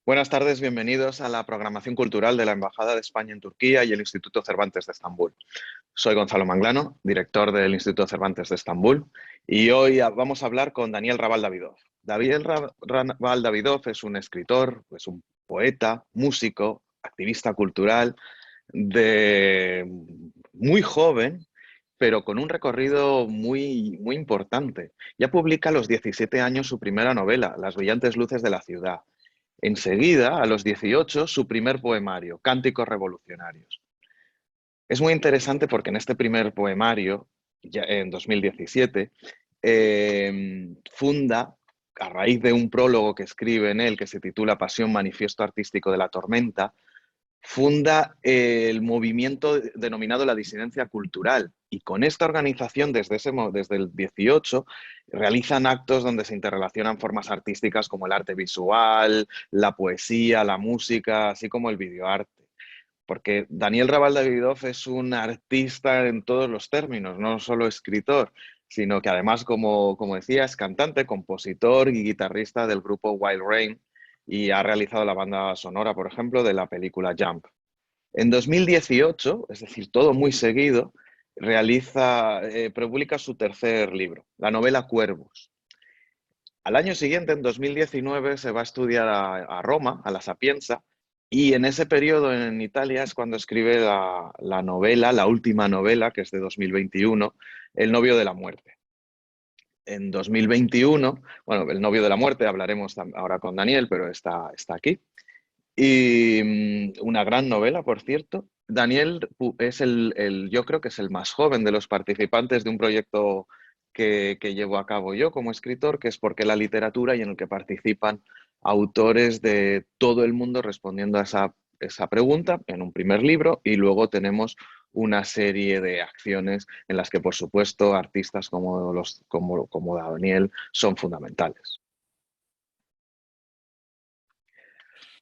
Buenas tardes, bienvenidos a la programación cultural de la Embajada de España en Turquía y el Instituto Cervantes de Estambul. Soy Gonzalo Manglano, director del Instituto Cervantes de Estambul, y hoy vamos a hablar con Daniel Raval Davidov. Raval Davidov es un escritor, es un poeta, músico, activista cultural, de muy joven, pero con un recorrido muy importante. Ya publica a los 17 años su primera novela, Las brillantes luces de la ciudad. Enseguida, a los 18, su primer poemario, Cánticos revolucionarios. Es muy interesante porque en este primer poemario, ya en 2017, funda, a raíz de un prólogo que escribe en él, que se titula Pasión, manifiesto artístico de la tormenta, funda el movimiento denominado la disidencia cultural. Y con esta organización, desde el 18, realizan actos donde se interrelacionan formas artísticas como el arte visual, la poesía, la música, así como el videoarte. Porque Daniel Raval Davidov es un artista en todos los términos, no solo escritor, sino que además, como decía, es cantante, compositor y guitarrista del grupo Wild Rain y ha realizado la banda sonora, por ejemplo, de la película Jump. En 2018, es decir, todo muy seguido, publica su tercer libro, la novela Cuervos. Al año siguiente, en 2019, se va a estudiar a Roma, a la Sapienza, y en ese periodo en Italia es cuando escribe la novela, la última novela, que es de 2021, El novio de la muerte. En 2021, bueno, El novio de la muerte, hablaremos ahora con Daniel, pero está aquí. Y una gran novela, por cierto. Daniel es yo creo que es el más joven de los participantes de un proyecto que llevo a cabo yo como escritor, que es Por qué la literatura, y en el que participan autores de todo el mundo respondiendo a esa pregunta en un primer libro, y luego tenemos una serie de acciones en las que, por supuesto, artistas como Daniel son fundamentales.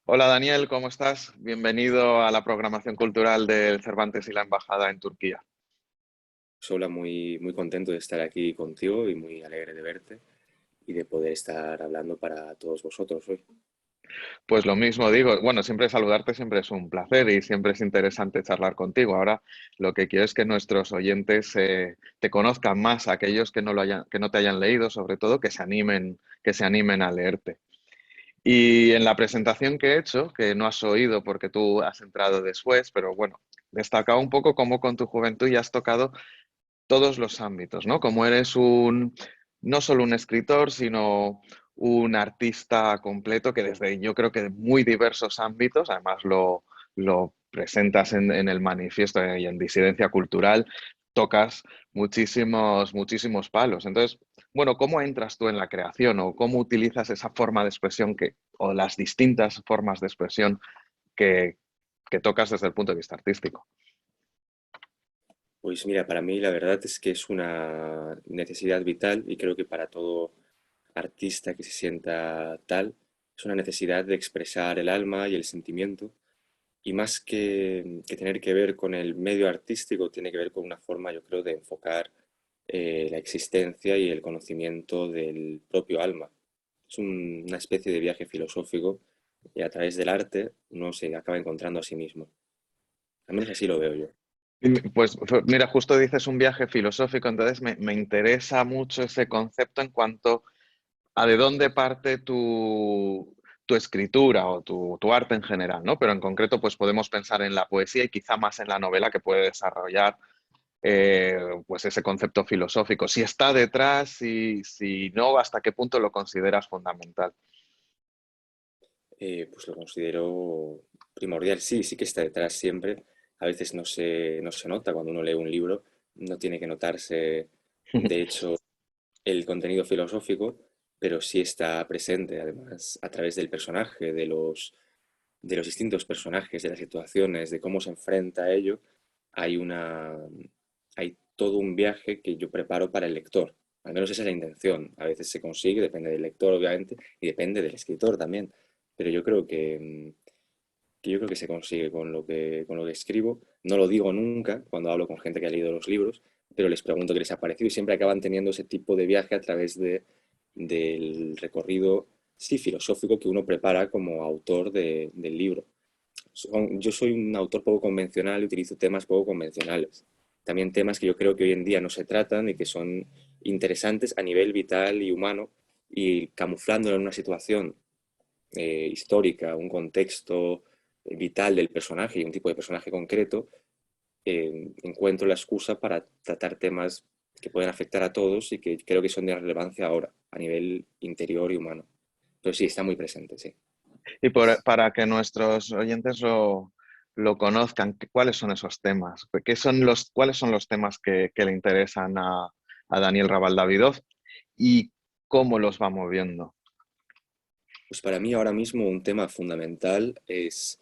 Hola Daniel, ¿cómo estás? Bienvenido a la programación cultural del Cervantes y la Embajada en Turquía. Sola, muy contento de estar aquí contigo y muy alegre de verte y de poder estar hablando para todos vosotros hoy. Pues lo mismo digo, bueno, siempre saludarte siempre es un placer y siempre es interesante charlar contigo. Ahora lo que quiero es que nuestros oyentes te conozcan más, aquellos que no te hayan leído, sobre todo que se animen a leerte. Y en la presentación que he hecho, que no has oído porque tú has entrado después, pero bueno, destacaba un poco cómo con tu juventud ya has tocado todos los ámbitos, ¿no? Como eres no solo un escritor, sino un artista completo que desde yo creo que de muy diversos ámbitos, además lo presentas en el manifiesto y en disidencia cultural, tocas muchísimos palos. Entonces, bueno, ¿cómo entras tú en la creación o cómo utilizas esa forma de expresión o las distintas formas de expresión que, que tocas desde el punto de vista artístico? Pues mira, para mí la verdad es que es una necesidad vital y creo que para todo artista que se sienta tal, es una necesidad de expresar el alma y el sentimiento y más que tener que ver con el medio artístico, tiene que ver con una forma, yo creo, de enfocar la existencia y el conocimiento del propio alma. Es una especie de viaje filosófico y a través del arte uno se acaba encontrando a sí mismo. Al menos así lo veo yo. Pues mira, justo dices un viaje filosófico, entonces me interesa mucho ese concepto en cuanto a de dónde parte tu escritura o tu arte en general, ¿no? Pero en concreto, pues podemos pensar en la poesía y quizá más en la novela que puede desarrollar pues ese concepto filosófico. Si está detrás, si no, ¿hasta qué punto lo consideras fundamental? Pues lo considero primordial. Sí, sí que está detrás siempre. A veces no se nota cuando uno lee un libro, no tiene que notarse, de hecho, el contenido filosófico, pero sí está presente, además, a través del personaje, de los distintos personajes, de las situaciones, de cómo se enfrenta a ello. Hay una, hay todo un viaje que yo preparo para el lector. Al menos esa es la intención. A veces se consigue, depende del lector, obviamente, y depende del escritor también. Pero yo creo que se consigue con lo que escribo. No lo digo nunca cuando hablo con gente que ha leído los libros, pero les pregunto qué les ha parecido y siempre acaban teniendo ese tipo de viaje a través del recorrido sí, filosófico que uno prepara como autor del libro. Yo soy un autor poco convencional y utilizo temas poco convencionales. También temas que yo creo que hoy en día no se tratan y que son interesantes a nivel vital y humano, y camuflándolo en una situación histórica, un contexto vital del personaje y un tipo de personaje concreto, encuentro la excusa para tratar temas que pueden afectar a todos y que creo que son de relevancia ahora, a nivel interior y humano. Pero sí, está muy presente, sí. Y para que nuestros oyentes lo conozcan, ¿cuáles son esos temas? ¿Cuáles son los temas que le interesan a Daniel Raval Davidov y cómo los va moviendo? Pues para mí ahora mismo un tema fundamental es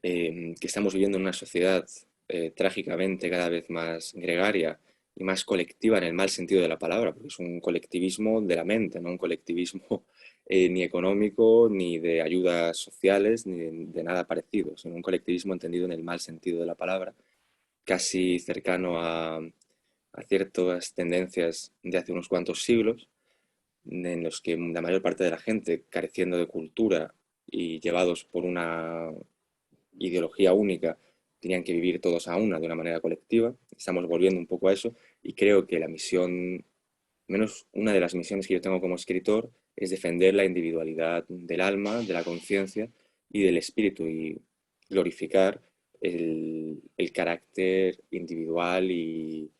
que estamos viviendo en una sociedad trágicamente cada vez más gregaria y más colectiva en el mal sentido de la palabra, porque es un colectivismo de la mente, no un colectivismo ni económico, ni de ayudas sociales, ni de nada parecido, sino un colectivismo entendido en el mal sentido de la palabra, casi cercano a ciertas tendencias de hace unos cuantos siglos, en los que la mayor parte de la gente, careciendo de cultura y llevados por una ideología única, tenían que vivir todos a una de una manera colectiva. Estamos volviendo un poco a eso y creo que la misión, menos una de las misiones que yo tengo como escritor, es defender la individualidad del alma, de la conciencia y del espíritu y glorificar el carácter individual y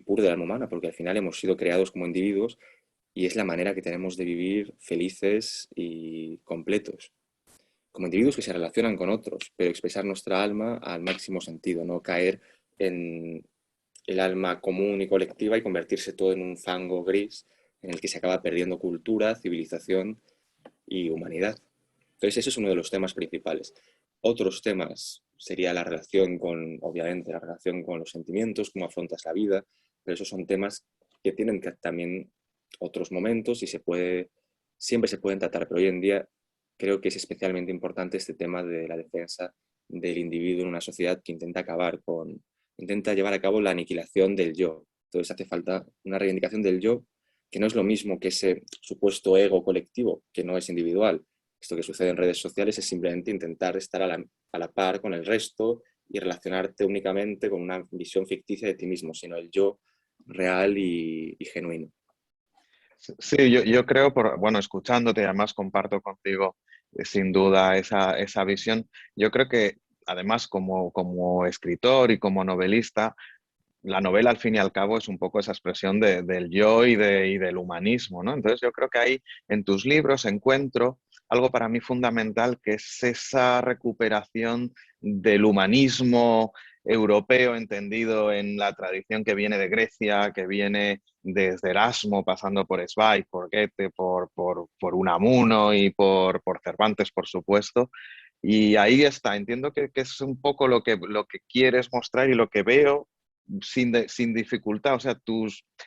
puro del alma humana, porque al final hemos sido creados como individuos y es la manera que tenemos de vivir felices y completos como individuos que se relacionan con otros, pero expresar nuestra alma al máximo sentido, no caer en el alma común y colectiva y convertirse todo en un fango gris en el que se acaba perdiendo cultura, civilización y humanidad. Entonces, eso es uno de los temas principales. Otros temas sería la relación con, obviamente, la relación con los sentimientos, cómo afrontas la vida, pero esos son temas que tienen también otros momentos y siempre se pueden tratar, pero hoy en día creo que es especialmente importante este tema de la defensa del individuo en una sociedad que intenta llevar a cabo la aniquilación del yo. Entonces hace falta una reivindicación del yo, que no es lo mismo que ese supuesto ego colectivo, que no es individual. Esto que sucede en redes sociales es simplemente intentar estar a la par con el resto y relacionarte únicamente con una visión ficticia de ti mismo, sino el yo real y genuino. Sí, yo creo, bueno, escuchándote, además comparto contigo sin duda esa visión. Yo creo que además como escritor y como novelista, la novela al fin y al cabo es un poco esa expresión del yo y del humanismo, ¿no? Entonces yo creo que ahí en tus libros encuentro algo para mí fundamental, que es esa recuperación del humanismo europeo entendido en la tradición que viene de Grecia, que viene desde Erasmo, pasando por Zweig, por Goethe, por Unamuno y por Cervantes, por supuesto. Y ahí está, entiendo que es un poco lo que quieres mostrar y lo que veo sin dificultad. O sea,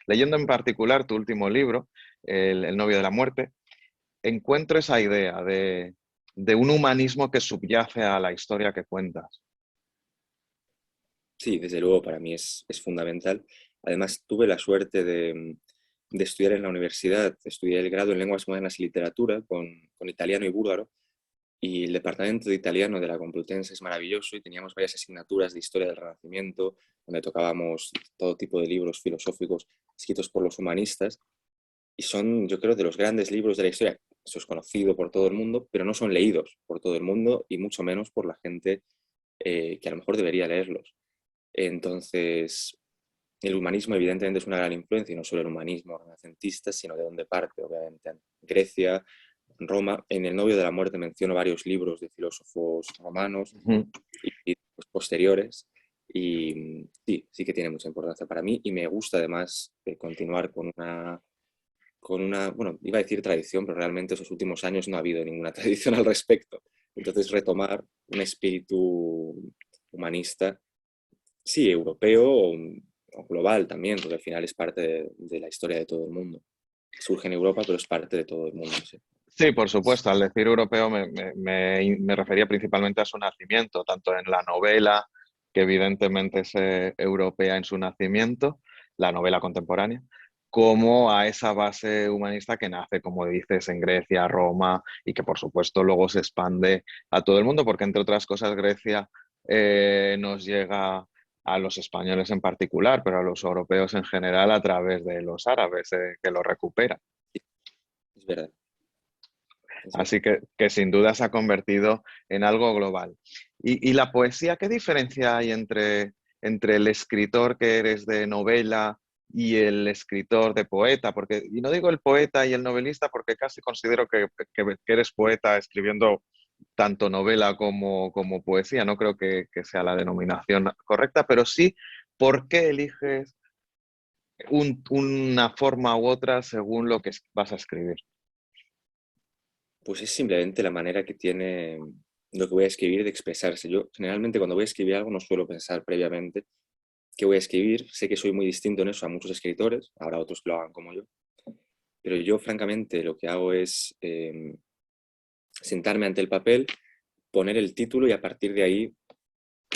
leyendo en particular tu último libro, El novio de la muerte, encuentro esa idea de un humanismo que subyace a la historia que cuentas. Sí, desde luego para mí es fundamental. Además, tuve la suerte de estudiar en la universidad, estudié el grado en Lenguas Modernas y Literatura con italiano y búlgaro, y el departamento de italiano de la Complutense es maravilloso y teníamos varias asignaturas de historia del Renacimiento, donde tocábamos todo tipo de libros filosóficos escritos por los humanistas, y son, yo creo, de los grandes libros de la historia. Eso es conocido por todo el mundo, pero no son leídos por todo el mundo y mucho menos por la gente que a lo mejor debería leerlos. Entonces, el humanismo evidentemente es una gran influencia, y no solo el humanismo renacentista, sino de dónde parte, obviamente, en Grecia, en Roma. En El novio de la muerte menciono varios libros de filósofos romanos Ujú. y pues, posteriores, y sí, sí que tiene mucha importancia para mí, y me gusta además continuar con una, bueno, iba a decir tradición, pero realmente esos últimos años no ha habido ninguna tradición al respecto. Entonces, retomar un espíritu humanista, sí, europeo o global también, porque al final es parte de la historia de todo el mundo. Surge en Europa, pero es parte de todo el mundo, sí. Sí, por supuesto. Al decir europeo me refería principalmente a su nacimiento, tanto en la novela, que evidentemente es europea en su nacimiento, la novela contemporánea, como a esa base humanista que nace, como dices, en Grecia, Roma, y que por supuesto luego se expande a todo el mundo, porque entre otras cosas Grecia nos llega a los españoles en particular, pero a los europeos en general a través de los árabes que lo recuperan. Es verdad, es verdad. Así que sin duda se ha convertido en algo global. Y la poesía, ¿qué diferencia hay entre el escritor que eres de novela y el escritor de poeta? Porque, y no digo el poeta y el novelista porque casi considero que eres poeta escribiendo tanto novela como poesía. No creo que sea la denominación correcta, pero sí, ¿por qué eliges una forma u otra según lo que vas a escribir? Pues es simplemente la manera que tiene lo que voy a escribir de expresarse. Yo generalmente cuando voy a escribir algo no suelo pensar previamente qué voy a escribir. Sé que soy muy distinto en eso a muchos escritores, habrá otros que lo hagan como yo, pero yo francamente lo que hago es sentarme ante el papel, poner el título y a partir de ahí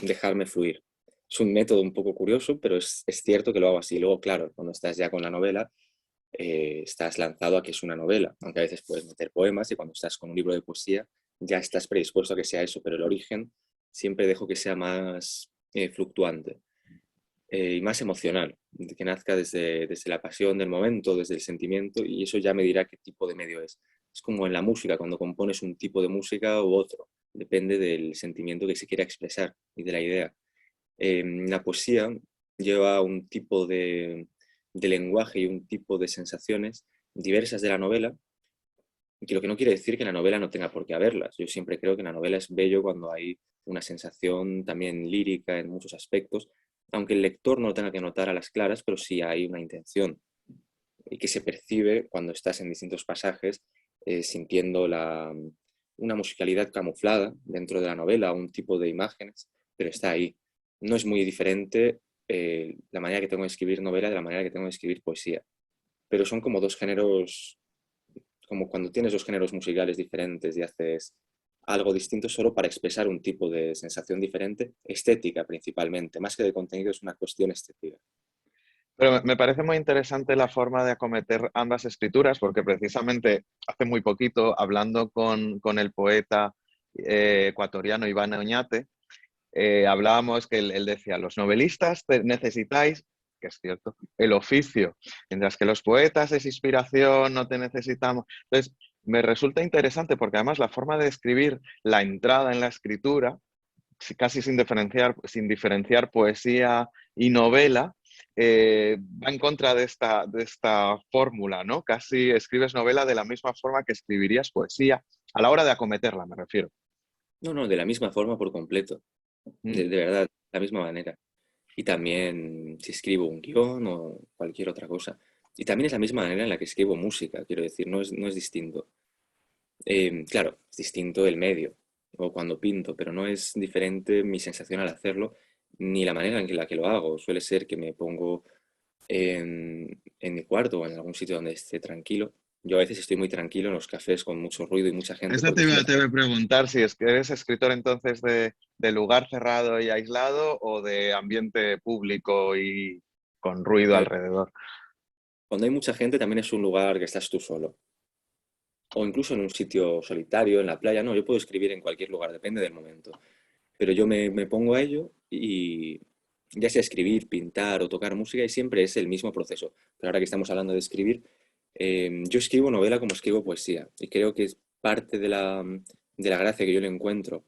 dejarme fluir. Es un método un poco curioso, pero es cierto que lo hago así. Luego, claro, cuando estás ya con la novela, estás lanzado a que es una novela, aunque a veces puedes meter poemas y cuando estás con un libro de poesía ya estás predispuesto a que sea eso, pero el origen siempre dejo que sea más fluctuante y más emocional, que nazca desde la pasión del momento, desde el sentimiento y eso ya me dirá qué tipo de medio es. Es como en la música, cuando compones un tipo de música u otro, depende del sentimiento que se quiera expresar y de la idea. La poesía lleva un tipo de lenguaje y un tipo de sensaciones diversas de la novela, que lo que no quiere decir que la novela no tenga por qué haberlas. Yo siempre creo que la novela es bello cuando hay una sensación también lírica en muchos aspectos, aunque el lector no lo tenga que notar a las claras, pero sí hay una intención y que se percibe cuando estás en distintos pasajes sintiendo una musicalidad camuflada dentro de la novela, un tipo de imágenes, pero está ahí. No es muy diferente la manera que tengo de escribir novela de la manera que tengo de escribir poesía, pero son como dos géneros, como cuando tienes dos géneros musicales diferentes y haces algo distinto solo para expresar un tipo de sensación diferente, estética principalmente, más que de contenido es una cuestión estética. Pero me parece muy interesante la forma de acometer ambas escrituras, porque precisamente hace muy poquito, hablando con el poeta ecuatoriano Iván Oñate, hablábamos que él decía, los novelistas necesitáis, que es cierto, el oficio, mientras que los poetas es inspiración, no te necesitamos. Entonces, me resulta interesante porque además la forma de escribir la entrada en la escritura, casi sin diferenciar poesía y novela, va en contra de esta fórmula, ¿no? Casi escribes novela de la misma forma que escribirías poesía, a la hora de acometerla, me refiero. No, no, de la misma forma por completo, Mm. de verdad, de la misma manera. Y también si escribo un guión o cualquier otra cosa. Y también es la misma manera en la que escribo música, quiero decir, no es distinto. Claro, es distinto el medio o cuando pinto, pero no es diferente mi sensación al hacerlo ni la manera en la que lo hago. Suele ser que me pongo en mi cuarto o en algún sitio donde esté tranquilo. Yo a veces estoy muy tranquilo en los cafés con mucho ruido y mucha gente Eso porque te es iba, muy... te iba a preguntar si es que eres escritor entonces de lugar cerrado y aislado o de ambiente público y con ruido A ver, alrededor. cuando hay mucha gente también es un lugar que estás tú solo. O incluso en un sitio solitario, en la playa. No, yo puedo escribir en cualquier lugar, depende del momento. Pero yo me pongo a ello y ya sea escribir, pintar o tocar música y siempre es el mismo proceso. Pero ahora que estamos hablando de escribir, yo escribo novela como escribo poesía y creo que es parte de la gracia que yo le encuentro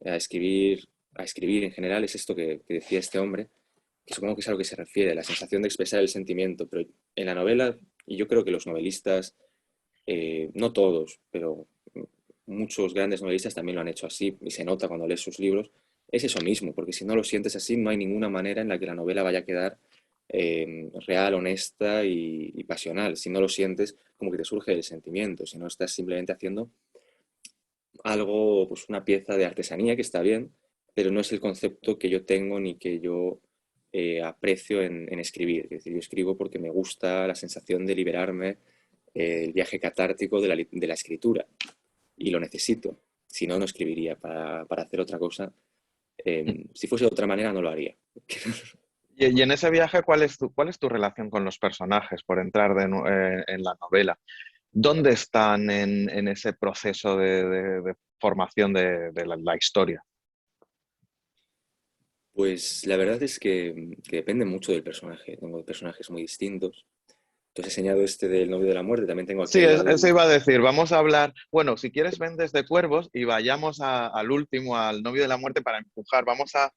a escribir en general es esto que decía este hombre, que supongo que es a lo que se refiere, la sensación de expresar el sentimiento, pero en la novela, y yo creo que los novelistas, no todos, pero muchos grandes novelistas también lo han hecho así y se nota cuando lees sus libros, es eso mismo, porque si no lo sientes así, no hay ninguna manera en la que la novela vaya a quedar real, honesta y pasional. Si no lo sientes, como que te surge el sentimiento, si no estás simplemente haciendo algo, pues una pieza de artesanía que está bien, pero no es el concepto que yo tengo ni que yo aprecio en escribir. Es decir, yo escribo porque me gusta la sensación de liberarme, el viaje catártico de la escritura y lo necesito. Si no, no escribiría para hacer otra cosa. Si fuese de otra manera, no lo haría. Y en ese viaje, cuál es tu relación con los personajes, por entrar en la novela? ¿Dónde están en ese proceso de formación de la historia? Pues la verdad es que depende mucho del personaje. Tengo personajes muy distintos. Entonces he enseñado este del novio de la muerte, también tengo aquí Sí, al lado eso el... iba a decir. Vamos a hablar, bueno, si quieres ven desde Cuervos y vayamos al último, al novio de la muerte para empujar. Vamos a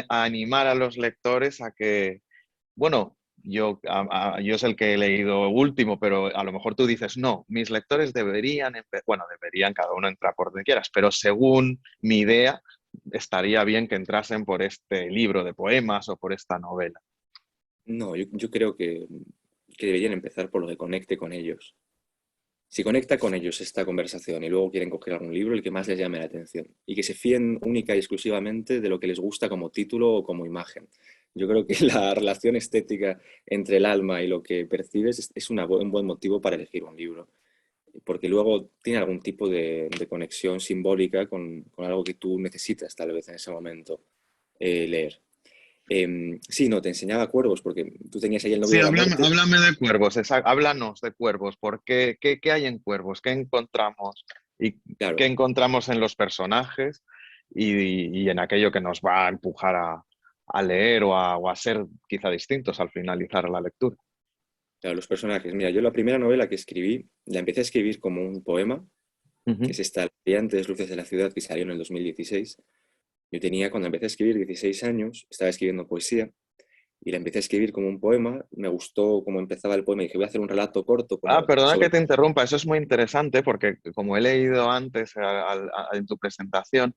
animar a los lectores a que, bueno, yo es el que he leído último, pero a lo mejor tú dices, no, mis lectores deberían, bueno, deberían, cada uno entra por donde quieras, pero según mi idea, estaría bien que entrasen por este libro de poemas o por esta novela. No, yo creo que deberían empezar por lo que conecte con ellos. Si conecta con ellos esta conversación y luego quieren coger algún libro, el que más les llame la atención. Y que se fíen única y exclusivamente de lo que les gusta como título o como imagen. Yo creo que la relación estética entre el alma y lo que percibes es un buen motivo para elegir un libro. Porque luego tiene algún tipo de conexión simbólica con algo que tú necesitas tal vez en ese momento leer. Sí, no, te enseñaba cuervos porque tú tenías ahí el novio Sí, de la muerte. háblame de Cuervos, háblanos de Cuervos, qué hay en Cuervos, qué encontramos y qué Claro, encontramos en los personajes y en aquello que nos va a empujar a leer o a ser quizá distintos al finalizar la lectura. claro, los personajes. Mira, yo la primera novela que escribí, la empecé a escribir como un poema, que Ujú. es esta Las brillantes luces de la ciudad, que salió en el 2016. Yo tenía, cuando empecé a escribir, 16 años, estaba escribiendo poesía, y la empecé a escribir como un poema. Me gustó cómo empezaba el poema y dije, voy a hacer un relato corto Ah, como perdona que sobre... te interrumpa, eso es muy interesante porque como he leído antes en tu presentación,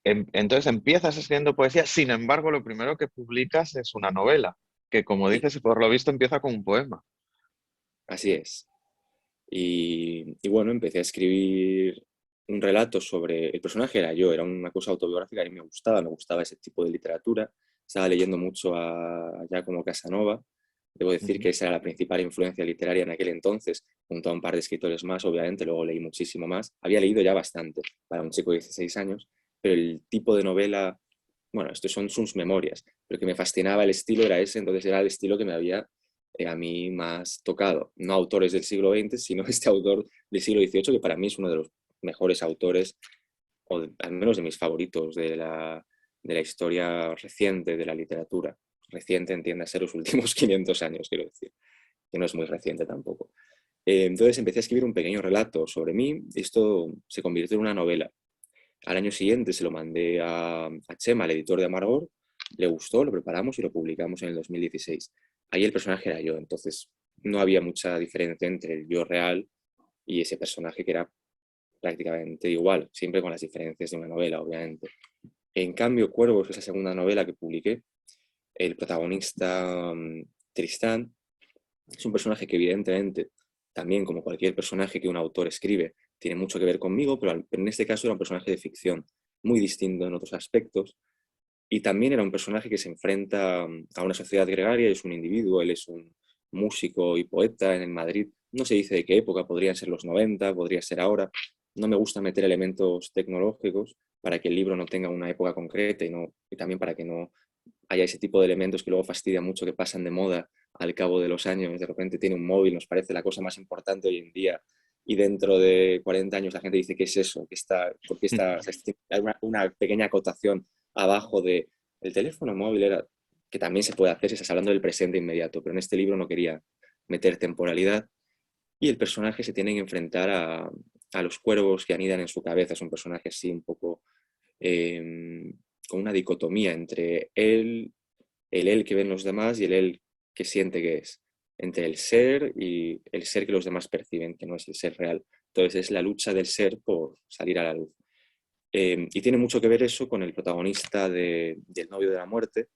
entonces empiezas escribiendo poesía, sin embargo, lo primero que publicas es una novela, que como Sí, dices, por lo visto empieza con un poema. así es. Y bueno, empecé a escribir un relato sobre... El personaje era yo, era una cosa autobiográfica y me gustaba ese tipo de literatura. Estaba leyendo mucho a Giacomo Casanova. Debo decir Ujú. que esa era la principal influencia literaria en aquel entonces, junto a un par de escritores más, obviamente, luego leí muchísimo más. Había leído ya bastante para un chico de 16 años, pero el tipo de novela, bueno, estos son sus memorias, pero que me fascinaba el estilo era ese, entonces era el estilo que me había a mí más tocado. No autores del siglo XX, sino este autor del siglo XVIII, que para mí es uno de los mejores autores, al menos de mis favoritos, de la historia reciente de la literatura. Reciente, entiéndase, los últimos 500 años, quiero decir, que no es muy reciente tampoco. Entonces empecé a escribir un pequeño relato sobre mí. Esto se convirtió en una novela. Al año siguiente se lo mandé a Chema, el editor de Amargor, le gustó, lo preparamos y lo publicamos en el 2016. Ahí el personaje era yo, entonces no había mucha diferencia entre el yo real y ese personaje que era prácticamente igual, siempre con las diferencias de una novela, obviamente. En cambio, Cuervos, esa segunda novela que publiqué, el protagonista Tristán es un personaje que evidentemente, también como cualquier personaje que un autor escribe, tiene mucho que ver conmigo, pero en este caso era un personaje de ficción, muy distinto en otros aspectos, y también era un personaje que se enfrenta a una sociedad gregaria, es un individuo, él es un músico y poeta en Madrid, no se dice de qué época, podrían ser los 90, podría ser ahora, no me gusta meter elementos tecnológicos para que el libro no tenga una época concreta y también para que no haya ese tipo de elementos que luego fastidia mucho, que pasan de moda al cabo de los años. De repente tiene un móvil, nos parece la cosa más importante hoy en día. Y dentro de 40 años la gente dice, ¿qué es eso? ¿Por qué está? O sea, hay una pequeña acotación abajo de el teléfono móvil era, que también se puede hacer si estás hablando del presente inmediato, pero en este libro no quería meter temporalidad y el personaje se tiene que enfrentar a los cuervos que anidan en su cabeza. Es un personaje así un poco eh, con una dicotomía entre el él que ven los demás y el él que siente que es, entre el ser y el ser que los demás perciben, que no es el ser real. Entonces es la lucha del ser por salir a la luz. Y tiene mucho que ver eso con el protagonista del novio de la muerte,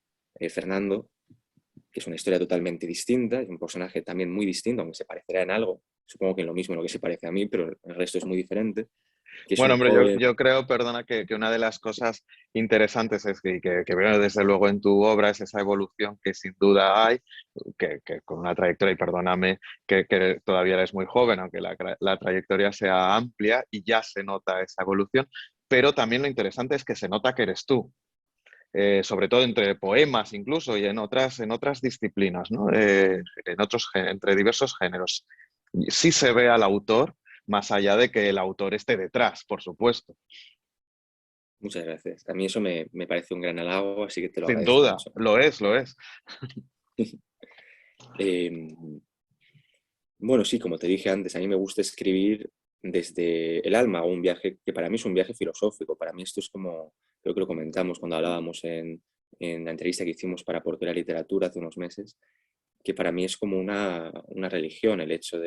Fernando, que es una historia totalmente distinta, es un personaje también muy distinto, aunque se parecerá en algo, supongo que en lo mismo en lo que se parece a mí, pero el resto es muy diferente, que es Bueno, un hombre, joven, yo creo, perdona, que una de las cosas interesantes es que veo desde luego en tu obra es esa evolución que sin duda hay, que con una trayectoria, y perdóname que todavía eres muy joven, aunque la trayectoria sea amplia y ya se nota esa evolución, pero también lo interesante es que se nota que eres tú, sobre todo entre poemas incluso y en otras disciplinas, ¿no? Entre diversos géneros. Sí se ve al autor, más allá de que el autor esté detrás, por supuesto. Muchas gracias. A mí eso me parece un gran halago, así que te lo Sin agradezco duda, mucho. lo es, lo es. Eh, bueno, sí, como te dije antes, a mí me gusta escribir desde el alma, un viaje que para mí es un viaje filosófico. Para mí esto es como, creo que lo comentamos cuando hablábamos en la entrevista que hicimos para Por qué la literatura hace unos meses, que para mí es como una religión el hecho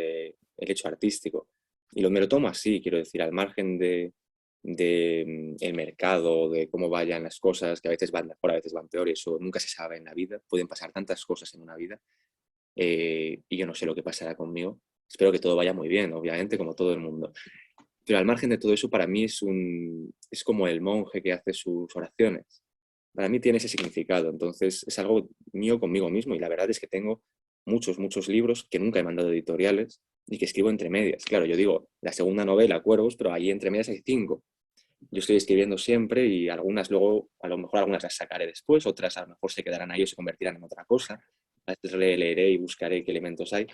artístico. Y me lo tomo así, quiero decir, al margen de el mercado, de cómo vayan las cosas, que a veces van mejor, a veces van peor, y eso nunca se sabe en la vida. Pueden pasar tantas cosas en una vida, y yo no sé lo que pasará conmigo. Espero que todo vaya muy bien, obviamente, como todo el mundo. Pero al margen de todo eso, para mí es como el monje que hace sus oraciones. Para mí tiene ese significado. Entonces, es algo mío conmigo mismo. Y la verdad es que tengo muchos, muchos libros que nunca he mandado a editoriales y que escribo entre medias. Claro, yo digo la segunda novela, Cuervos, pero ahí entre medias hay 5. Yo estoy escribiendo siempre y algunas luego, a lo mejor algunas las sacaré después, otras a lo mejor se quedarán ahí o se convertirán en otra cosa. A veces leeré y buscaré qué elementos hay,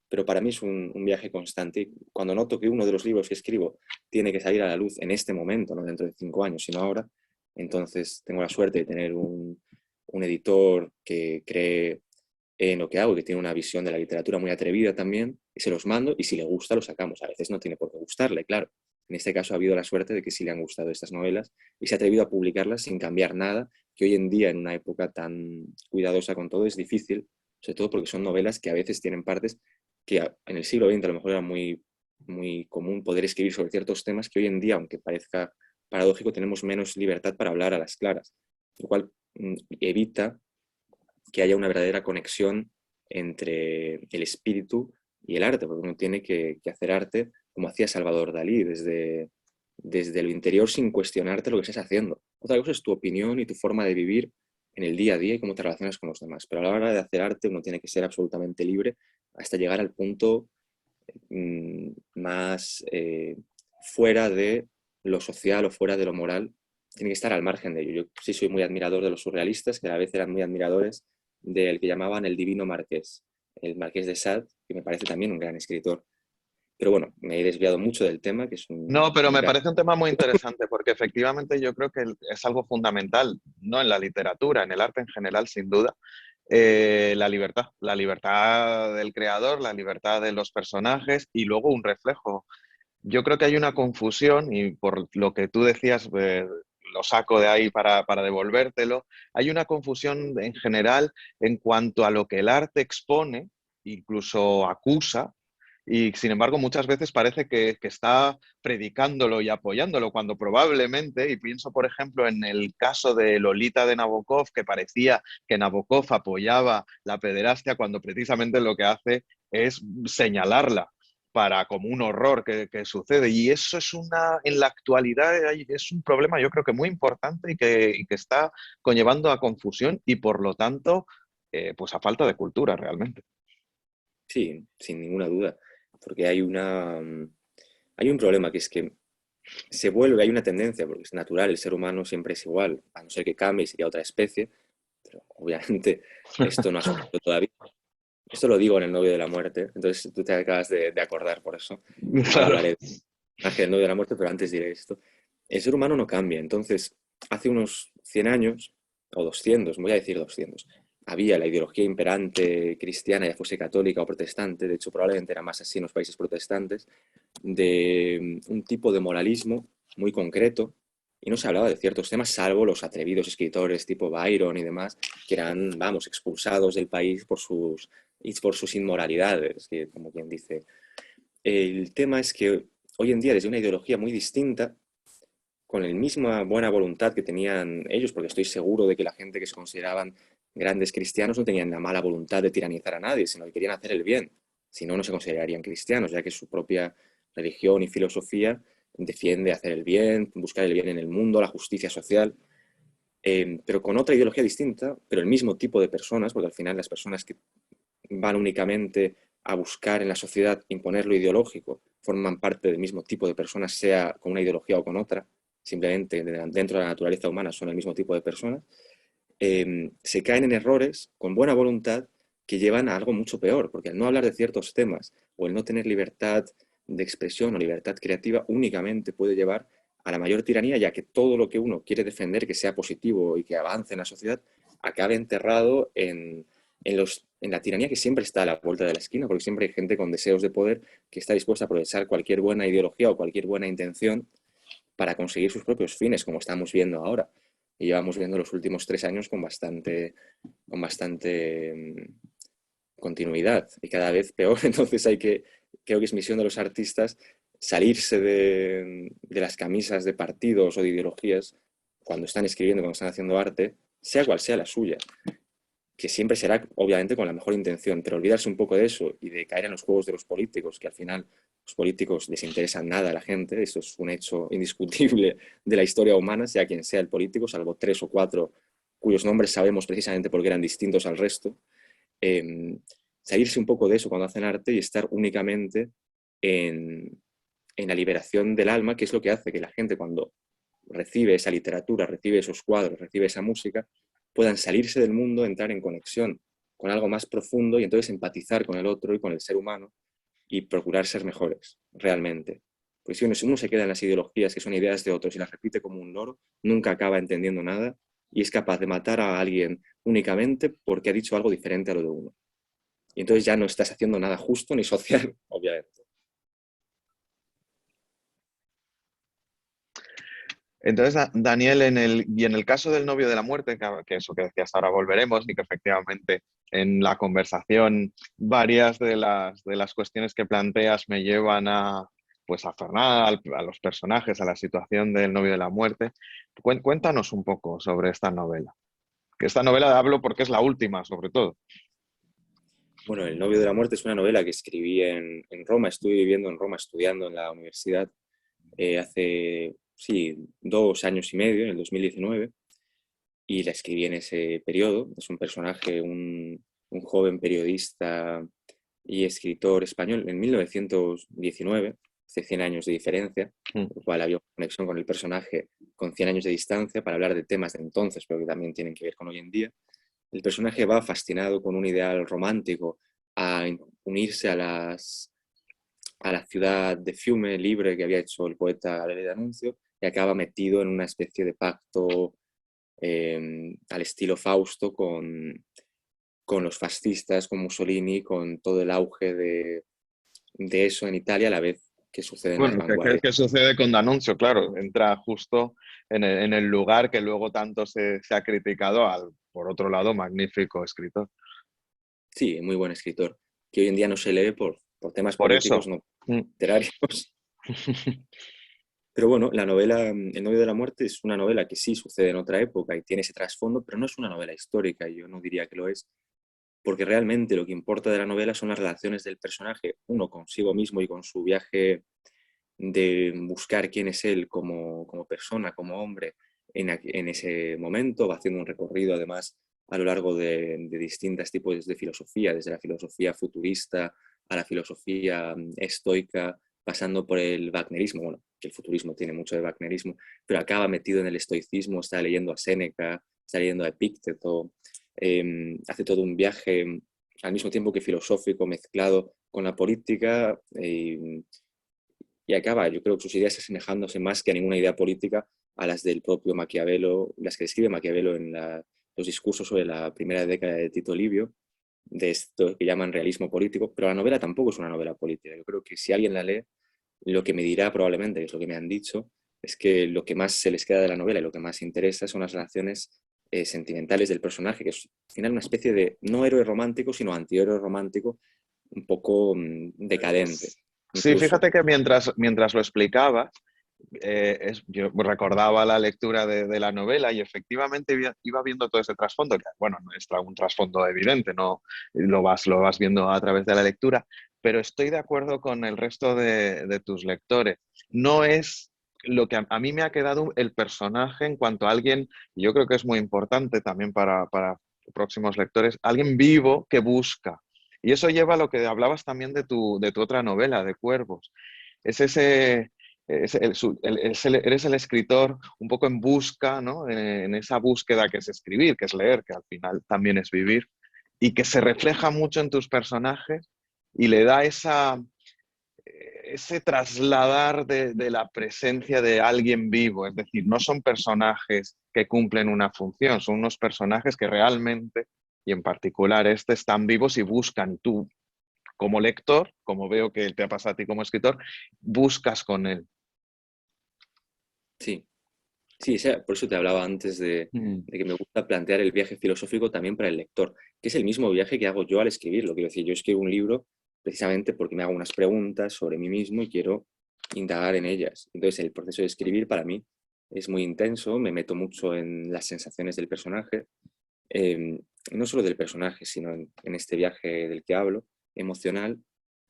pero para mí es un viaje constante. Cuando noto que uno de los libros que escribo tiene que salir a la luz en este momento, no dentro de 5 años, sino ahora, entonces tengo la suerte de tener un editor que cree en lo que hago, que tiene una visión de la literatura muy atrevida también, y se los mando y si le gusta lo sacamos. A veces no tiene por qué gustarle, claro. En este caso ha habido la suerte de que sí le han gustado estas novelas y se ha atrevido a publicarlas sin cambiar nada, que hoy en día, en una época tan cuidadosa con todo, es difícil, sobre todo porque son novelas que a veces tienen partes que en el siglo XX a lo mejor era muy, muy común poder escribir sobre ciertos temas que hoy en día, aunque parezca paradójico, tenemos menos libertad para hablar a las claras, lo cual evita que haya una verdadera conexión entre el espíritu y el arte, porque uno tiene que hacer arte como hacía Salvador Dalí, desde lo interior sin cuestionarte lo que estás haciendo. Otra cosa es tu opinión y tu forma de vivir en el día a día y cómo te relacionas con los demás. Pero a la hora de hacer arte uno tiene que ser absolutamente libre hasta llegar al punto más fuera de lo social o fuera de lo moral. Tiene que estar al margen de ello. Yo sí soy muy admirador de los surrealistas, que a la vez eran muy admiradores del que llamaban el Divino Marqués, el Marqués de Sade, que me parece también un gran escritor. Pero bueno, me he desviado mucho del tema, que es No, pero un me gran... parece un tema muy interesante porque efectivamente yo creo que es algo fundamental, no en la literatura, en el arte en general, sin duda, la libertad del creador, la libertad de los personajes y luego un reflejo. Yo creo que hay una confusión y por lo que tú decías, lo saco de ahí para devolvértelo, hay una confusión en general en cuanto a lo que el arte expone, incluso acusa, y sin embargo muchas veces parece que está predicándolo y apoyándolo, cuando probablemente, y pienso por ejemplo en el caso de Lolita de Nabokov, que parecía que Nabokov apoyaba la pederastia cuando precisamente lo que hace es señalarla para como un horror que sucede. Y eso es en la actualidad es un problema yo creo que muy importante y que está conllevando a confusión y por lo tanto, pues a falta de cultura realmente. Sí, sin ninguna duda, porque hay un problema que es que hay una tendencia, porque es natural, el ser humano siempre es igual, a no ser que cambie y sería otra especie, pero obviamente esto no ha sucedido todavía. Esto lo digo en El novio de la muerte, entonces tú te acabas de acordar por eso. Ahora Claro. hablaré del personaje del novio de la muerte, pero antes diré esto. El ser humano no cambia, entonces hace unos 100 años, o 200, voy a decir 200, había la ideología imperante cristiana, ya fuese católica o protestante, de hecho probablemente era más así en los países protestantes, de un tipo de moralismo muy concreto, y no se hablaba de ciertos temas, salvo los atrevidos escritores tipo Byron y demás, que eran, vamos, expulsados del país por sus inmoralidades, que, como quien dice. El tema es que hoy en día, desde una ideología muy distinta, con la misma buena voluntad que tenían ellos, porque estoy seguro de que la gente que se consideraban grandes cristianos no tenían la mala voluntad de tiranizar a nadie, sino que querían hacer el bien. Si no, no se considerarían cristianos, ya que su propia religión y filosofía defiende hacer el bien, buscar el bien en el mundo, la justicia social, pero con otra ideología distinta, pero el mismo tipo de personas, porque al final las personas que van únicamente a buscar en la sociedad imponer lo ideológico, forman parte del mismo tipo de personas, sea con una ideología o con otra, simplemente dentro de la naturaleza humana son el mismo tipo de personas. se caen en errores con buena voluntad que llevan a algo mucho peor, porque al no hablar de ciertos temas o el no tener libertad de expresión o libertad creativa únicamente puede llevar a la mayor tiranía, ya que todo lo que uno quiere defender, que sea positivo y que avance en la sociedad, acabe enterrado en la tiranía que siempre está a la vuelta de la esquina, porque siempre hay gente con deseos de poder que está dispuesta a aprovechar cualquier buena ideología o cualquier buena intención para conseguir sus propios fines, como estamos viendo ahora. Y llevamos viendo los últimos 3 años con bastante continuidad y cada vez peor. Entonces creo que es misión de los artistas salirse de las camisas de partidos o de ideologías cuando están escribiendo, cuando están haciendo arte, sea cual sea la suya, que siempre será obviamente con la mejor intención, pero olvidarse un poco de eso y de caer en los juegos de los políticos, que al final los políticos les interesan nada a la gente, eso es un hecho indiscutible de la historia humana, sea quien sea el político, salvo 3 o 4 cuyos nombres sabemos precisamente porque eran distintos al resto. eh, Salirse un poco de eso cuando hacen arte y estar únicamente en la liberación del alma, que es lo que hace que la gente cuando recibe esa literatura, recibe esos cuadros, recibe esa música, puedan salirse del mundo, entrar en conexión con algo más profundo y entonces empatizar con el otro y con el ser humano y procurar ser mejores, realmente. Pues si uno se queda en las ideologías que son ideas de otros y las repite como un loro, nunca acaba entendiendo nada y es capaz de matar a alguien únicamente porque ha dicho algo diferente a lo de uno. Y entonces ya no estás haciendo nada justo ni social, obviamente. Entonces, Daniel, y en el caso del novio de la muerte, que eso que decías ahora volveremos, y que efectivamente en la conversación varias de las cuestiones que planteas me llevan a, pues a Fernán, a los personajes, a la situación del novio de la muerte. Cuéntanos un poco sobre esta novela. Que esta novela hablo porque es la última, sobre todo. Bueno, El novio de la muerte es una novela que escribí en Roma. Estuve viviendo en Roma, estudiando en la universidad hace, sí, 2 años y medio, en el 2019, y la escribí en ese periodo. Es un personaje, un joven periodista y escritor español en 1919, hace 100 años de diferencia, Mm. lo cual había una conexión con el personaje con 100 años de distancia para hablar de temas de entonces, pero que también tienen que ver con hoy en día. El personaje va fascinado con un ideal romántico a unirse a la ciudad de Fiume libre que había hecho el poeta Gabriele D'Annunzio y acaba metido en una especie de pacto al estilo Fausto con los fascistas, con Mussolini, con todo el auge de eso en Italia a la vez que sucede en las Bueno, vanguardias. ¿qué sucede con D'Annunzio? Claro, entra justo en el lugar que luego tanto se ha criticado al, por otro lado, magnífico escritor. Sí, muy buen escritor, que hoy en día no se lee por temas Por políticos, eso. no Mm. literarios. Pero bueno, la novela El novio de la muerte es una novela que sí sucede en otra época y tiene ese trasfondo, pero no es una novela histórica, y yo no diría que lo es, porque realmente lo que importa de la novela son las relaciones del personaje, uno consigo mismo y con su viaje de buscar quién es él como persona, como hombre, en ese momento, va haciendo un recorrido además a lo largo de distintos tipos de filosofía, desde la filosofía futurista a la filosofía estoica, pasando por el wagnerismo, bueno, que el futurismo tiene mucho de wagnerismo, pero acaba metido en el estoicismo, está leyendo a Séneca, está leyendo a Epícteto, hace todo un viaje al mismo tiempo que filosófico mezclado con la política, y acaba, yo creo que sus ideas asemejándose más que a ninguna idea política a las del propio Maquiavelo, las que describe Maquiavelo en los discursos sobre la primera década de Tito Livio, de esto que llaman realismo político, pero la novela tampoco es una novela política. Yo creo que si alguien la lee, lo que me dirá probablemente, que es lo que me han dicho, es que lo que más se les queda de la novela y lo que más interesa son las relaciones sentimentales del personaje, que es al final una especie de no héroe romántico, sino antihéroe romántico, un poco decadente, Sí, incluso. fíjate que mientras lo explicabas, yo recordaba la lectura de la novela y efectivamente iba viendo todo ese trasfondo, que bueno, no es un trasfondo evidente, no lo vas viendo a través de la lectura, pero estoy de acuerdo con el resto de tus lectores. No es lo que a mí me ha quedado el personaje en cuanto a alguien, y yo creo que es muy importante también para próximos lectores, alguien vivo que busca. Y eso lleva a lo que hablabas también de tu otra novela, de Cuervos. Es eres el escritor un poco en busca, ¿no? En esa búsqueda que es escribir, que es leer, que al final también es vivir, y que se refleja mucho en tus personajes y le da ese trasladar de la presencia de alguien vivo. Es decir, no son personajes que cumplen una función, son unos personajes que realmente, y en particular este, están vivos y buscan. Tú, como lector, como veo que te ha pasado a ti como escritor, buscas con él. Sí, sí, por eso te hablaba antes Mm. de que me gusta plantear el viaje filosófico también para el lector, que es el mismo viaje que hago yo al escribirlo. Quiero decir, yo escribo un libro precisamente porque me hago unas preguntas sobre mí mismo y quiero indagar en ellas. Entonces, el proceso de escribir para mí es muy intenso, me meto mucho en las sensaciones del personaje, eh, no solo del personaje, sino en este viaje del que hablo, emocional,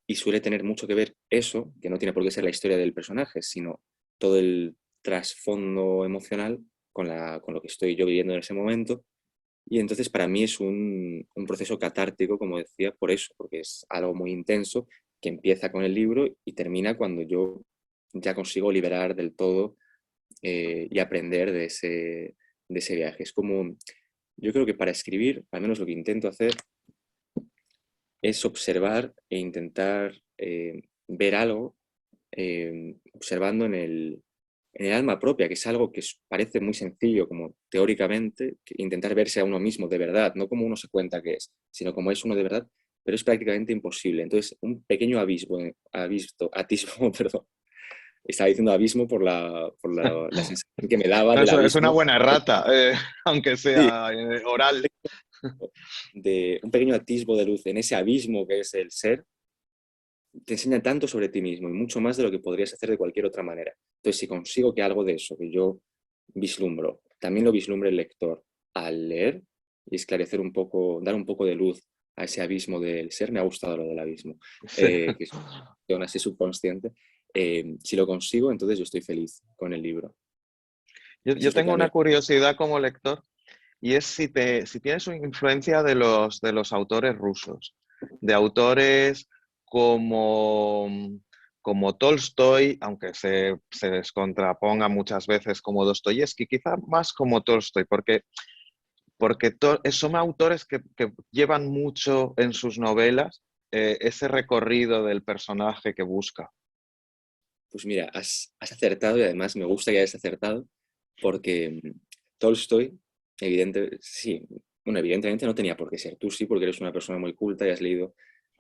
y suele tener mucho que ver eso, que no tiene por qué ser la historia del personaje, sino todo el trasfondo emocional con lo que estoy yo viviendo en ese momento. Y entonces para mí es un proceso catártico, como decía, por eso, porque es algo muy intenso que empieza con el libro y termina cuando yo ya consigo liberar del todo y aprender de ese viaje. Es como, yo creo que para escribir, al menos lo que intento hacer, es observar e intentar ver algo observando en el alma propia, que es algo que parece muy sencillo, como teóricamente, intentar verse a uno mismo de verdad, no como uno se cuenta que es, sino como es uno de verdad, pero es prácticamente imposible. Entonces, un pequeño atisbo, perdón, estaba diciendo abismo la sensación que me daba del Es una abismo. buena rata, aunque Sí, sea oral. de un pequeño atisbo de luz en ese abismo que es el ser, te enseña tanto sobre ti mismo y mucho más de lo que podrías hacer de cualquier otra manera. Entonces, si consigo que algo de eso que yo vislumbro, también lo vislumbre el lector al leer y esclarecer un poco, dar un poco de luz a ese abismo del ser, me ha gustado lo del abismo, Sí. que es aún así subconsciente. Si lo consigo, entonces yo estoy feliz con el libro. Eso Yo es lo que tengo a mí... una curiosidad como lector y es si tienes una influencia de los autores rusos, de autores como, como Tolstoy, aunque se descontraponga muchas veces como Dostoyevsky, quizá más como Tolstoy, porque son autores que llevan mucho en sus novelas ese recorrido del personaje que busca. Pues mira, has acertado y además me gusta que hayas acertado porque Tolstoy, sí, bueno, evidentemente no tenía por qué ser. Tú sí, porque eres una persona muy culta y has leído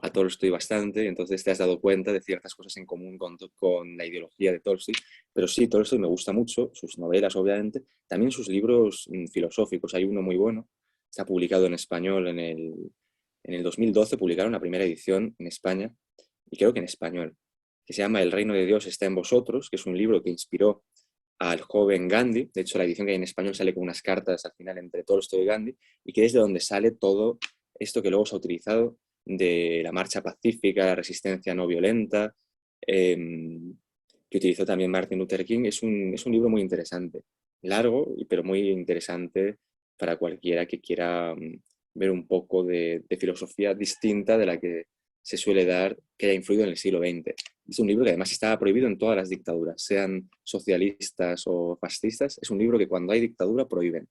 a Tolstoy bastante, entonces te has dado cuenta de ciertas cosas en común con la ideología de Tolstoy. Pero sí, Tolstoy me gusta mucho, sus novelas, obviamente, también sus libros filosóficos. Hay uno muy bueno, está publicado en español en el 2012, publicaron la primera edición en España y creo que en español, que se llama El reino de Dios está en vosotros, que es un libro que inspiró al joven Gandhi. De hecho, la edición que hay en español sale con unas cartas al final entre Tolstoy y Gandhi, y que es de donde sale todo esto que luego se ha utilizado de la marcha pacífica, la resistencia no violenta, eh, que utilizó también Martin Luther King. Es un libro muy interesante, largo, pero muy interesante para cualquiera que quiera ver un poco de filosofía distinta de la que se suele dar, que haya influido en el siglo XX. Es un libro que además estaba prohibido en todas las dictaduras, sean socialistas o fascistas. Es un libro que cuando hay dictadura prohíben.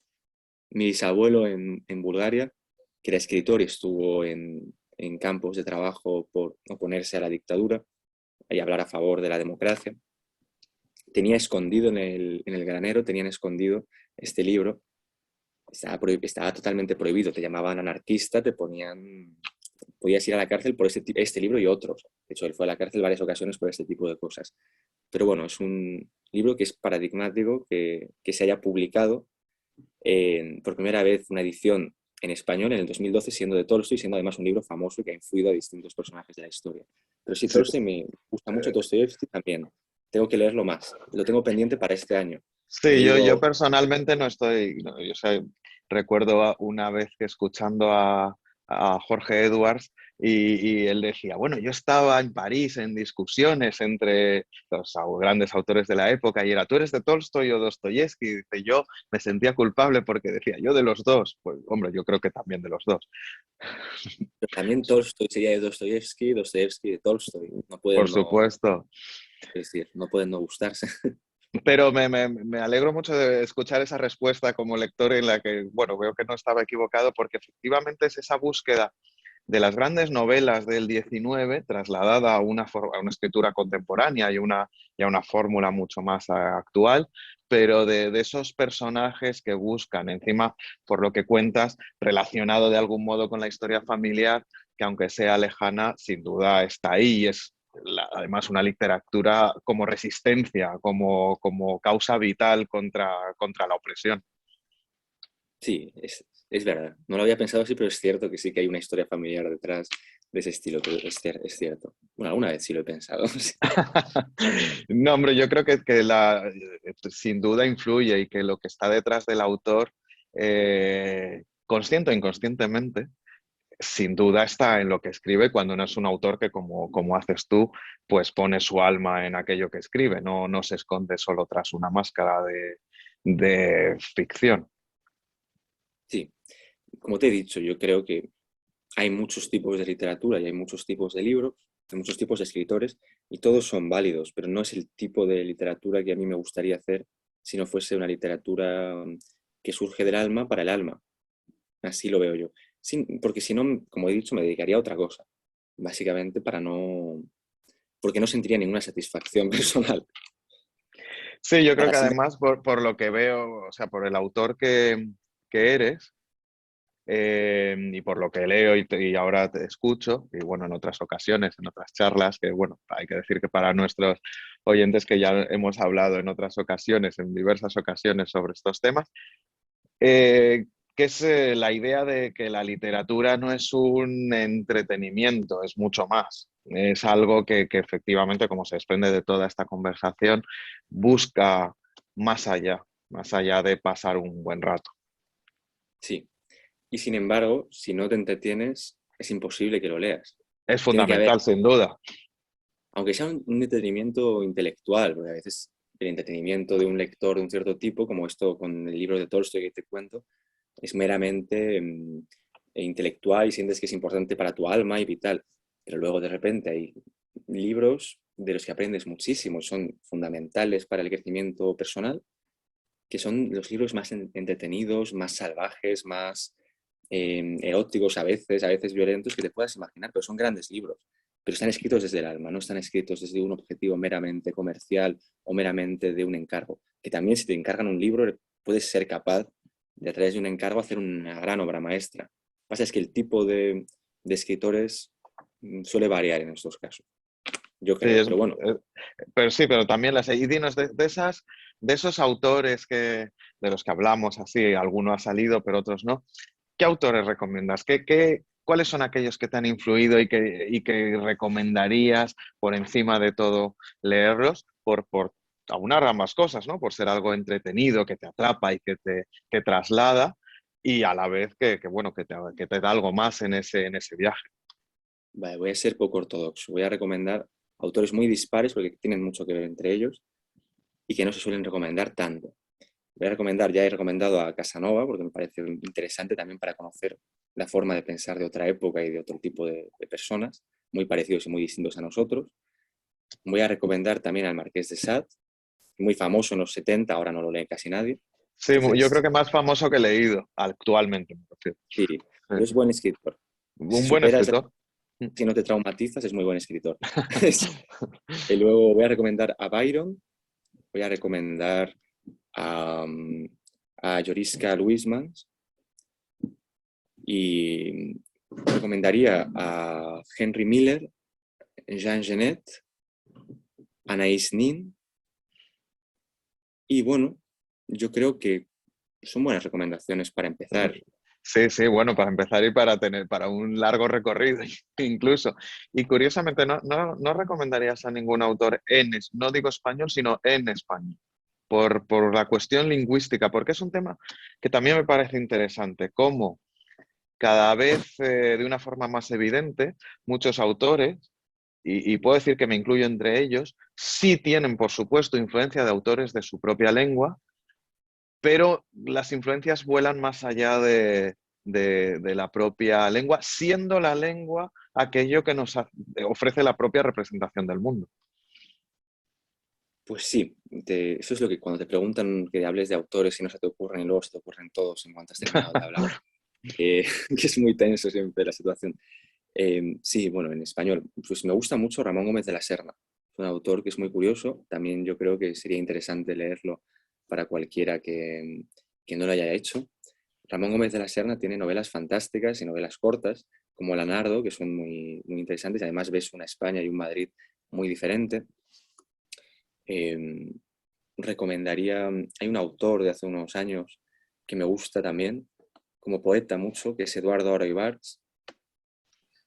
Mi bisabuelo en Bulgaria, que era escritor y estuvo en campos de trabajo por oponerse a la dictadura y hablar a favor de la democracia, tenía escondido en el granero, tenían escondido este libro. Estaba totalmente prohibido, te llamaban anarquista, te ponían, podías ir a la cárcel por este libro y otros. De hecho, él fue a la cárcel varias ocasiones por este tipo de cosas. Pero bueno, es un libro que es paradigmático que se haya publicado por primera vez una edición en español en el 2012, siendo de Tolstoy, siendo además un libro famoso que ha influido a distintos personajes de la historia. Pero sí, Sí. Tolstoy me gusta mucho, Dostoyevsky también. Tengo que leerlo más. Lo tengo pendiente para este año. Me Sí, yo digo, personalmente no estoy, no, yo sé, recuerdo una vez que escuchando a Jorge Edwards y él decía, bueno, yo estaba en París en discusiones entre los grandes autores de la época y era, ¿tú eres de Tolstoy o Dostoyevsky? Y dice, yo me sentía culpable porque decía, yo de los dos. Pues hombre, yo creo que también de los dos. pero también Tolstoy sería de Dostoyevsky, Dostoyevsky de Tolstoy. No Por pueden no... supuesto. Es decir, no pueden no gustarse. Pero me alegro mucho de escuchar esa respuesta como lector en la que, bueno, veo que no estaba equivocado porque efectivamente es esa búsqueda de las grandes novelas del 19 trasladada a una escritura contemporánea y a una fórmula mucho más actual, pero de esos personajes que buscan, encima, por lo que cuentas, relacionado de algún modo con la historia familiar, que aunque sea lejana, sin duda está ahí y es además una literatura como resistencia, como causa vital contra la opresión. Sí, es verdad. No lo había pensado así, pero es cierto que sí que hay una historia familiar detrás de ese estilo, pero es cierto. Bueno, alguna vez sí lo he pensado. Sí. No, hombre, yo creo sin duda influye y que lo que está detrás del autor, consciente o inconscientemente, sin duda está en lo que escribe cuando no es un autor que, como haces tú, pues pone su alma en aquello que escribe, no se esconde solo tras una máscara de ficción. Sí, como te he dicho, yo creo que hay muchos tipos de literatura y hay muchos tipos de libros, hay muchos tipos de escritores y todos son válidos, pero no es el tipo de literatura que a mí me gustaría hacer si no fuese una literatura que surge del alma para el alma. Así lo veo yo. Porque si no, como he dicho, me dedicaría a otra cosa, básicamente para no, porque no sentiría ninguna satisfacción personal. Sí, yo creo Para que sí, además por lo que veo, o sea, por el autor que eres, y por lo que leo y ahora te escucho, y bueno, en otras ocasiones, en otras charlas, que bueno, hay que decir que para nuestros oyentes que ya hemos hablado en otras ocasiones, en diversas ocasiones sobre estos temas, que es la idea de que la literatura no es un entretenimiento, es mucho más. Es algo que efectivamente, como se desprende de toda esta conversación, busca más más allá de pasar un buen rato. sí. Y sin embargo, si no te entretienes, es imposible que lo leas. Es Tiene que haber, fundamental, sin duda. aunque sea un entretenimiento intelectual, porque a veces el entretenimiento de un lector de un cierto tipo, como esto con el libro de Tolstoy que te cuento, es meramente intelectual y sientes que es importante para tu alma y vital. Pero luego de repente hay libros de los que aprendes muchísimo, son fundamentales para el crecimiento personal, que son los libros más entretenidos, más salvajes, más eróticos a veces violentos que te puedas imaginar, pero son grandes libros. Pero están escritos desde el alma, no están escritos desde un objetivo meramente comercial o meramente de un encargo. Que también si te encargan un libro, puedes ser capaz de a través de un encargo hacer una gran obra maestra. Lo que pasa es que el tipo de escritores suele variar en estos casos, yo Sí, creo. Pero bueno, pero sí, pero también y dinos de esos autores de los que hablamos, así, alguno ha salido, pero otros no. ¿Qué autores recomiendas? ¿Cuáles son aquellos que te han influido y que recomendarías por encima de todo leerlos por aunar ambas cosas, ¿no? Por ser algo entretenido, que te atrapa y que traslada y a la vez bueno, que te da algo más en ese viaje. vale, voy a ser poco ortodoxo. Voy a recomendar autores muy dispares porque tienen mucho que ver entre ellos y que no se suelen recomendar tanto. Voy a recomendar, ya he recomendado a Casanova porque me parece interesante también para conocer la forma de pensar de otra época y de otro tipo de personas, muy parecidos y muy distintos a nosotros. Voy a recomendar también al Marqués de Sade, muy famoso en los 70, ahora no lo lee casi nadie. Sí, yo creo Entonces, que más famoso que leído actualmente, me refiero. sí, pero es Sí. buen escritor. Si Un buen superas, escritor. si no te traumatizas, es muy buen escritor. Y luego voy a recomendar a Byron, voy a recomendar a, a Joriska Luismans y recomendaría a Henry Miller, Jean Genet, Anaïs Nin y bueno, yo creo que son buenas recomendaciones para empezar. Sí, sí, bueno, para empezar y para un largo recorrido incluso. Y curiosamente, no recomendarías a ningún autor no digo español, sino en español, por la cuestión lingüística, porque es un tema que también me parece interesante, cómo cada vez de una forma más evidente, muchos autores, y puedo decir que me incluyo entre ellos, sí tienen, por supuesto, influencia de autores de su propia lengua, pero las influencias vuelan más allá de la propia lengua, siendo la lengua aquello que nos ofrece la propia representación del mundo. Pues sí, eso es lo que cuando te preguntan que hables de autores y no se te ocurren y luego se te ocurren todos en cuanto has terminado de hablar, que es muy tenso siempre la situación. Sí, bueno, en español, pues me gusta mucho Ramón Gómez de la Serna. Es un autor que es muy curioso. También yo creo que sería interesante leerlo para cualquiera que no lo haya hecho. Ramón Gómez de la Serna tiene novelas fantásticas y novelas cortas, como Lanardo, que son muy, muy interesantes. Además, ves una España y un Madrid muy diferente. Eh, recomendaría, hay un autor de hace unos años que me gusta también, como poeta mucho, que es Eduardo Aro Ibarz,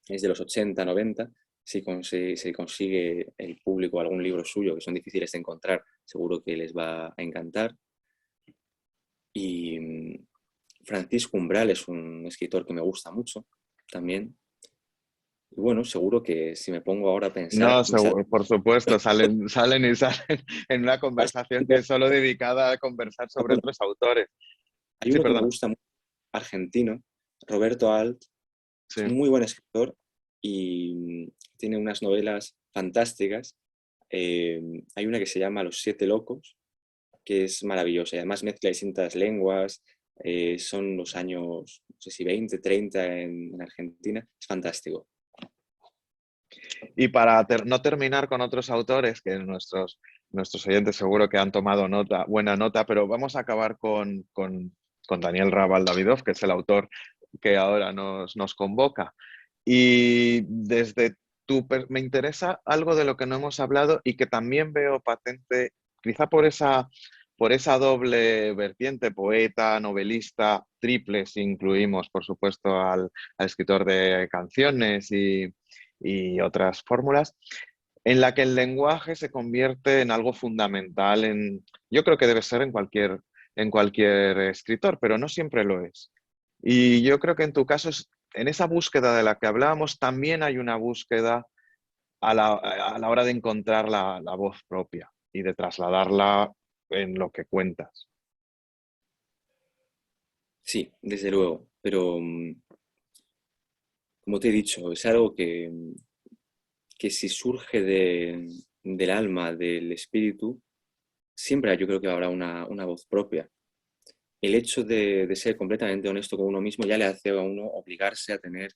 es de los 80, 90. Si consigue el público algún libro suyo, que son difíciles de encontrar, seguro que les va a encantar. Y Francisco Umbral es un escritor que me gusta mucho también. Y bueno, seguro que si me pongo ahora a pensar, No, por supuesto, salen y salen en una conversación que es solo dedicada a conversar sobre otros autores. hay Sí, uno que me perdona. gusta mucho, argentino, Roberto Alt, es Sí. un muy buen escritor y tiene unas novelas fantásticas. Hay una que se llama Los Siete Locos, que es maravillosa y además mezcla distintas lenguas. Son los años, no sé si 20, 30 en Argentina. Es fantástico. Y para no terminar con otros autores, que nuestros oyentes seguro que han tomado nota, buena nota, pero vamos a acabar con Daniel Rabal Davidov, que es el autor que ahora nos convoca. Y desde me interesa algo de lo que no hemos hablado y que también veo patente, quizá por esa doble vertiente, poeta, novelista, triple, si incluimos, por supuesto, al escritor de canciones y otras fórmulas, en la que el lenguaje se convierte en algo fundamental yo creo que debe ser en cualquier escritor, pero no siempre lo es. Y yo creo que en tu caso, en esa búsqueda de la que hablábamos, también hay una búsqueda a la hora de encontrar la voz propia y de trasladarla en lo que cuentas. Sí, desde luego. Pero como te he dicho, es algo que si surge del alma, del espíritu, siempre yo creo que habrá una voz propia. El hecho de ser completamente honesto con uno mismo ya le hace a uno obligarse a tener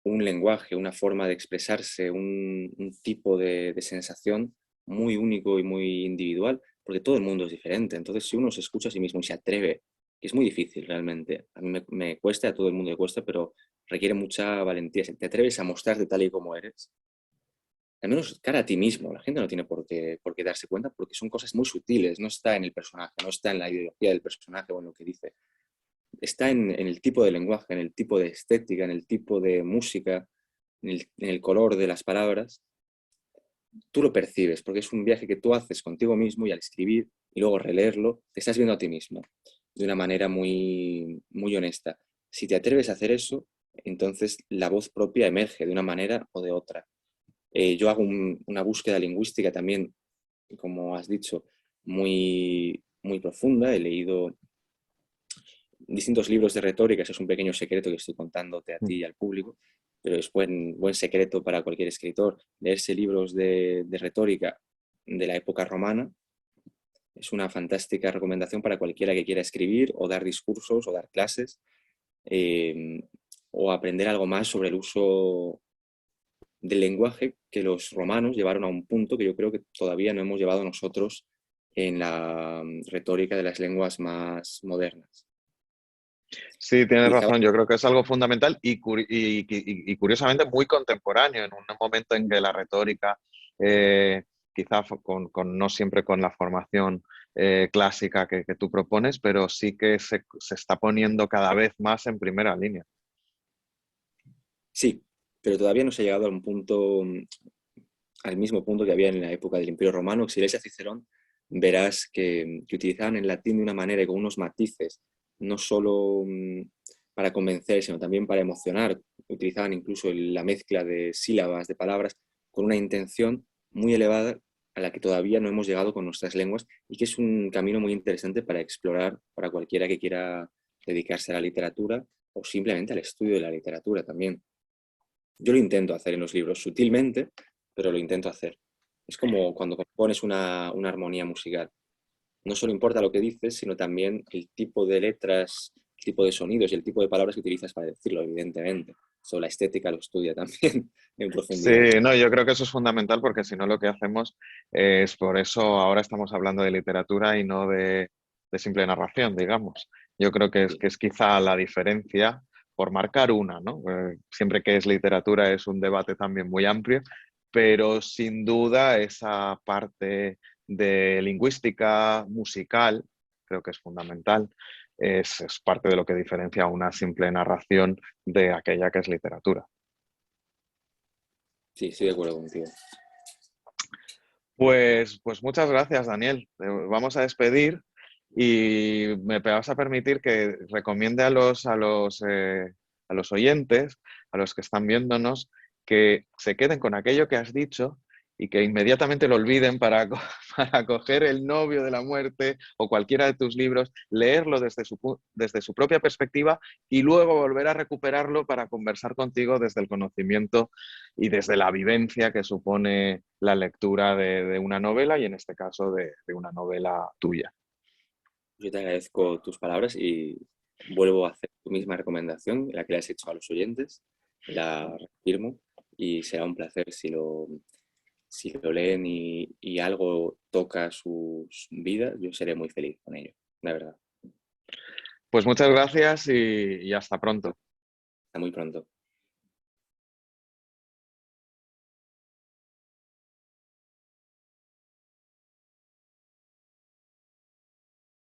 un lenguaje, una forma de expresarse, un tipo de sensación muy único y muy individual, porque todo el mundo es diferente. Entonces, si uno se escucha a sí mismo y se atreve, que es muy difícil realmente, a mí me cuesta, a todo el mundo le cuesta, pero requiere mucha valentía. Si te atreves a mostrarte tal y como eres, al menos cara a ti mismo, la gente no tiene por qué darse cuenta porque son cosas muy sutiles, no está en el personaje, no está en la ideología del personaje o en lo que dice, está en el tipo de lenguaje, en el tipo de estética, en el tipo de música, en el color de las palabras. Tú lo percibes porque es un viaje que tú haces contigo mismo y al escribir y luego releerlo, te estás viendo a ti mismo de una manera muy, muy honesta. Si te atreves a hacer eso, entonces la voz propia emerge de una manera o de otra. Yo hago una búsqueda lingüística también, como has dicho, muy, muy profunda. He leído distintos libros de retórica, eso es un pequeño secreto que estoy contándote a ti y al público, pero es buen secreto para cualquier escritor. Leerse libros de retórica de la época romana es una fantástica recomendación para cualquiera que quiera escribir o dar discursos o dar clases, eh, o aprender algo más sobre el uso del lenguaje que los romanos llevaron a un punto que yo creo que todavía no hemos llevado nosotros en la retórica de las lenguas más modernas. Sí, tienes Quizá, razón. Yo creo que es algo fundamental y curiosamente muy contemporáneo, en un momento en que la retórica, quizá no siempre con la formación clásica que tú propones, pero sí que se está poniendo cada vez más en primera línea. sí, pero todavía no se ha llegado a un punto, al mismo punto que había en la época del Imperio Romano. Si lees a Cicerón, verás que utilizaban el latín de una manera y con unos matices, no solo para convencer, sino también para emocionar. Utilizaban incluso la mezcla de sílabas, de palabras, con una intención muy elevada a la que todavía no hemos llegado con nuestras lenguas y que es un camino muy interesante para explorar para cualquiera que quiera dedicarse a la literatura o simplemente al estudio de la literatura también. Yo lo intento hacer en los libros, sutilmente, pero lo intento hacer. Es como cuando compones una armonía musical. No solo importa lo que dices, sino también el tipo de letras, el tipo de sonidos y el tipo de palabras que utilizas para decirlo, evidentemente. Eso la estética lo estudia también en Sí, profundidad. no, yo creo que eso es fundamental porque si no lo que hacemos es por eso ahora estamos hablando de literatura y no de simple narración, digamos. Yo creo que es quizá la diferencia por marcar una, ¿no? Siempre que es literatura es un debate también muy amplio, pero sin duda esa parte de lingüística musical creo que es fundamental. Es parte de lo que diferencia una simple narración de aquella que es literatura. Sí, estoy de acuerdo contigo. Pues muchas gracias, Daniel. Vamos a despedir y me vas a permitir que recomiende a los oyentes, a los que están viéndonos, que se queden con aquello que has dicho y que inmediatamente lo olviden para, para coger El novio de la muerte o cualquiera de tus libros, leerlo desde su propia perspectiva y luego volver a recuperarlo para conversar contigo desde el conocimiento y desde la vivencia que supone la lectura de una novela y en este caso de una novela tuya. Yo te agradezco tus palabras y vuelvo a hacer tu misma recomendación, la que le has hecho a los oyentes. La firmo y será un placer si lo leen y algo toca sus vidas, yo seré muy feliz con ello, la verdad. Pues muchas gracias y hasta pronto. Hasta muy pronto.